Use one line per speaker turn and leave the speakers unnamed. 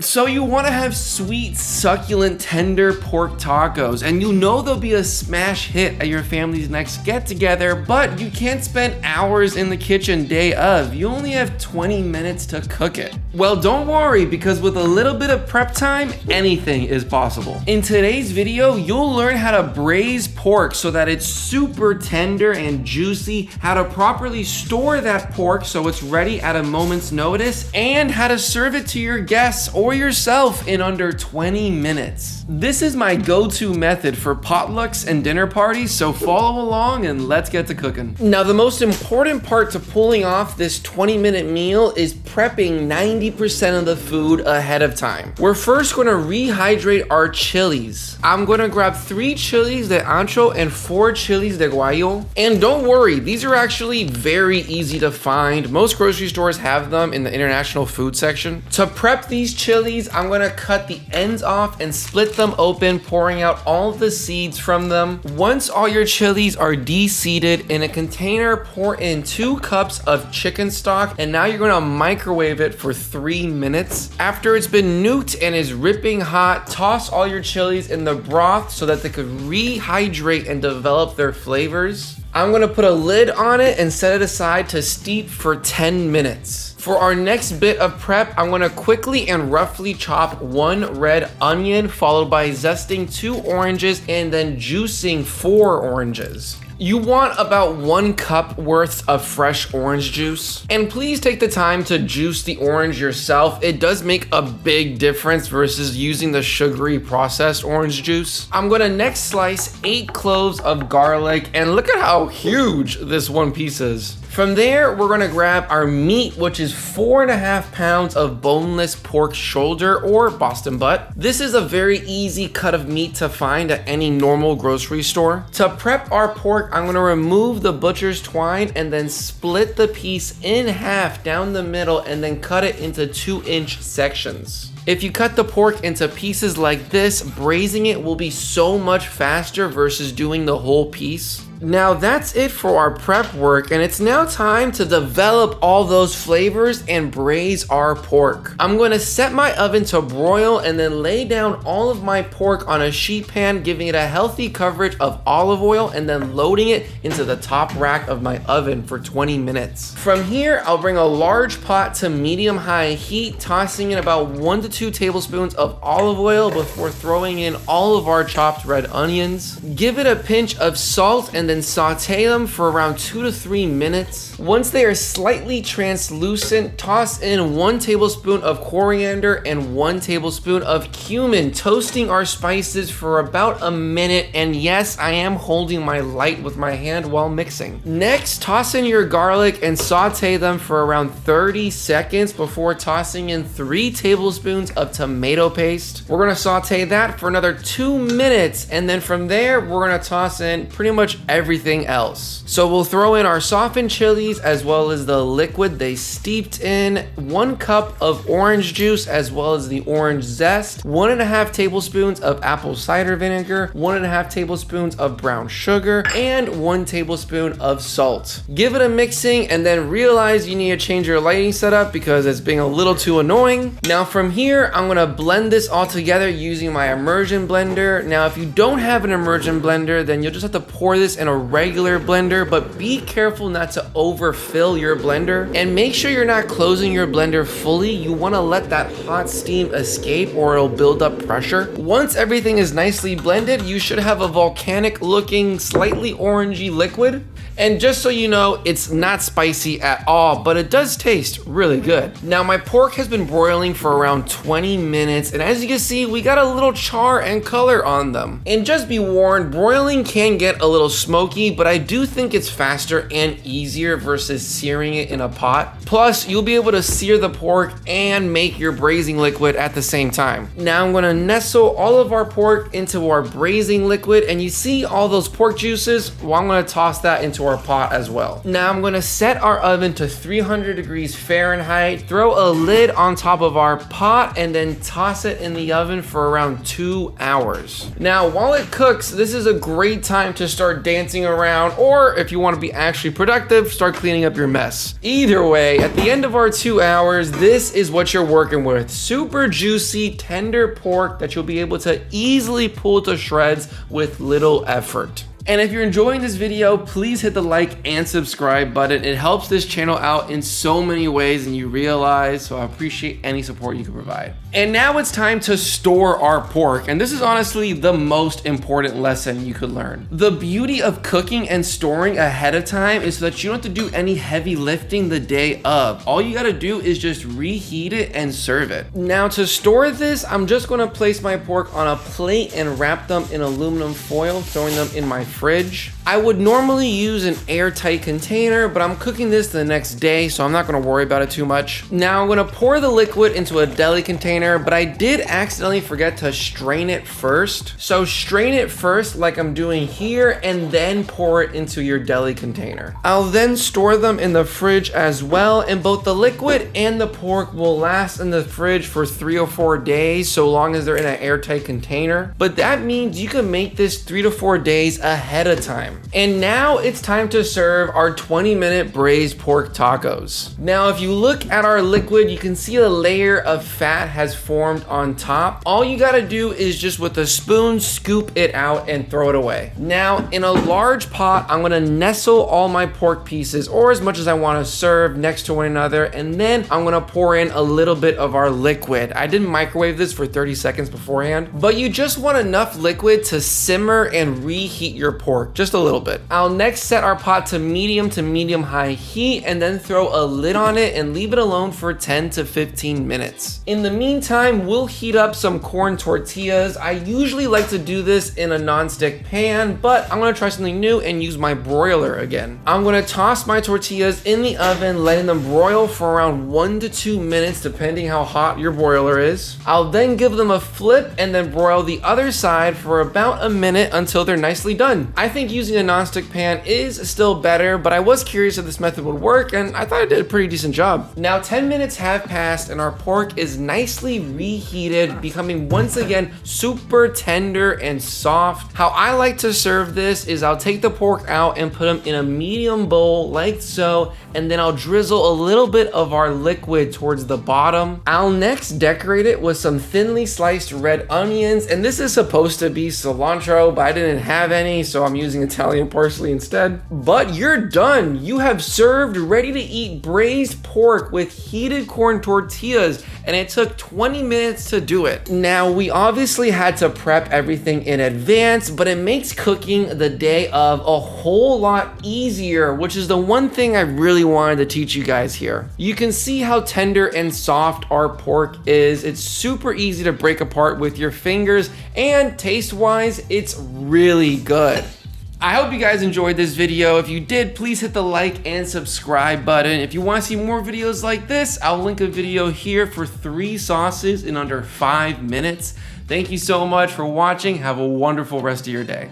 So you want to have sweet, succulent, tender pork tacos, and you know they'll be a smash hit at your family's next get-together, but you can't spend hours in the kitchen day of. You only have 20 minutes to cook it. Well, don't worry, because with a little bit of prep time, anything is possible. In today's video, you'll learn how to braise pork so that it's super tender and juicy, how to properly store that pork so it's ready at a moment's notice, and how to serve it to your guests or yourself in under 20 minutes. This is my go-to method for potlucks and dinner parties, so follow along and let's get to cooking. Now, the most important part to pulling off this 20-minute meal is prepping 90% of the food ahead of time. We're first going to rehydrate our chilies. I'm going to grab 3 chilies de ancho and 4 chilies de guajillo. And don't worry, these are actually very easy to find. Most grocery stores have them in the international food section. To prep these chilies, I'm going to cut the ends off and split them open, pouring out all the seeds from them. Once all your chilies are de-seeded, in a container, pour in 2 cups of chicken stock, and now you're going to microwave it for 3 minutes. After it's been nuked and is ripping hot, toss all your chilies in the broth so that they could rehydrate and develop their flavors. I'm gonna put a lid on it and set it aside to steep for 10 minutes. For our next bit of prep, I'm gonna quickly and roughly chop 1 red onion, followed by zesting 2 oranges and then juicing 4 oranges. You want about 1 cup worth of fresh orange juice. And please take the time to juice the orange yourself. It does make a big difference versus using the sugary processed orange juice. I'm gonna next slice 8 cloves of garlic, and look at how huge this one piece is. From there, we're gonna grab our meat, which is 4.5 pounds of boneless pork shoulder or Boston butt. This is a very easy cut of meat to find at any normal grocery store. To prep our pork, I'm gonna remove the butcher's twine and then split the piece in half down the middle and then cut it into 2-inch sections. If you cut the pork into pieces like this, braising it will be so much faster versus doing the whole piece. Now that's it for our prep work, and it's now time to develop all those flavors and braise our pork. I'm going to set my oven to broil and then lay down all of my pork on a sheet pan, giving it a healthy coverage of olive oil and then loading it into the top rack of my oven for 20 minutes. From here, I'll bring a large pot to medium-high heat, tossing in about 1 to 2 tablespoons of olive oil before throwing in all of our chopped red onions. Give it a pinch of salt and then saute them for around 2 to 3 minutes. Once they are slightly translucent, toss in 1 tablespoon of coriander and 1 tablespoon of cumin, toasting our spices for about a minute. And yes, I am holding my light with my hand while mixing. Next, toss in your garlic and saute them for around 30 seconds before tossing in 3 tablespoons of tomato paste. We're gonna saute that for another 2 minutes, and then from there, we're gonna toss in pretty much everything else. So we'll throw in our softened chilies as well as the liquid they steeped in, 1 cup of orange juice as well as the orange zest, 1.5 tablespoons of apple cider vinegar, 1.5 tablespoons of brown sugar, and 1 tablespoon of salt. Give it a mixing and then realize you need to change your lighting setup because it's being a little too annoying. Now from here, I'm gonna blend this all together using my immersion blender. Now if you don't have an immersion blender, then you'll just have to pour this in a regular blender, but be careful not to overfill your blender and make sure you're not closing your blender fully. You want to let that hot steam escape or it'll build up pressure. Once everything is nicely blended, you should have a volcanic looking, slightly orangey liquid. And just so you know, it's not spicy at all, but it does taste really good. Now my pork has been broiling for around 20 minutes, and as you can see, we got a little char and color on them. And just be warned, broiling can get a little smoky, but I do think it's faster and easier versus searing it in a pot. Plus, you'll be able to sear the pork and make your braising liquid at the same time. Now I'm gonna nestle all of our pork into our braising liquid, and you see all those pork juices? Well, I'm gonna toss that into into our pot as well. Now I'm gonna set our oven to 300 degrees Fahrenheit, throw a lid on top of our pot, and then toss it in the oven for around 2 hours. Now, while it cooks, this is a great time to start dancing around, or if you wanna be actually productive, start cleaning up your mess. Either way, at the end of our 2 hours, this is what you're working with. Super juicy, tender pork that you'll be able to easily pull to shreds with little effort. And if you're enjoying this video, please hit the like and subscribe button. It helps this channel out in so many ways than you realize, so I appreciate any support you can provide. And now it's time to store our pork, and this is honestly the most important lesson you could learn. The beauty of cooking and storing ahead of time is so that you don't have to do any heavy lifting the day of. All you gotta do is just reheat it and serve it. Now to store this, I'm just gonna place my pork on a plate and wrap them in aluminum foil, throwing them in my fridge. I would normally use an airtight container, but I'm cooking this the next day, so I'm not gonna worry about it too much. Now I'm gonna pour the liquid into a deli container, but I did accidentally forget to strain it first. So strain it first like I'm doing here, and then pour it into your deli container. I'll then store them in the fridge as well, and both the liquid and the pork will last in the fridge for 3 or 4 days, so long as they're in an airtight container. But that means you can make this 3 to 4 days ahead of time. And now it's time to serve our 20-minute braised pork tacos. Now, if you look at our liquid, you can see a layer of fat has formed on top. All you gotta do is just with a spoon, scoop it out and throw it away. Now, in a large pot, I'm gonna nestle all my pork pieces, or as much as I wanna serve, next to one another, and then I'm gonna pour in a little bit of our liquid. I didn't microwave this for 30 seconds beforehand, but you just want enough liquid to simmer and reheat your pork, just a little bit. I'll next set our pot to medium high heat, and then throw a lid on it and leave it alone for 10 to 15 minutes. In the meantime, we'll heat up some corn tortillas. I usually like to do this in a non-stick pan, but I'm gonna try something new and use my broiler again. I'm gonna toss my tortillas in the oven, letting them broil for around 1 to 2 minutes, depending how hot your broiler is. I'll then give them a flip and then broil the other side for about a minute until they're nicely done. I think using a non-stick pan is still better, but I was curious if this method would work, and I thought I did a pretty decent job. Now 10 minutes have passed and our pork is nicely reheated, becoming once again super tender and soft. How I like to serve this is I'll take the pork out and put them in a medium bowl like so, and then I'll drizzle a little bit of our liquid towards the bottom. I'll next decorate it with some thinly sliced red onions, and this is supposed to be cilantro, but I didn't have any, so I'm using Italian parsley instead. But you're done. You have served ready to eat braised pork with heated corn tortillas, and it took 20 minutes to do it. Now, we obviously had to prep everything in advance, but it makes cooking the day of a whole lot easier, which is the one thing I really wanted to teach you guys here. You can see how tender and soft our pork is. It's super easy to break apart with your fingers, and taste-wise, it's really good. I hope you guys enjoyed this video. If you did, please hit the like and subscribe button. If you want to see more videos like this, I'll link a video here for 3 sauces in under 5 minutes. Thank you so much for watching. Have a wonderful rest of your day.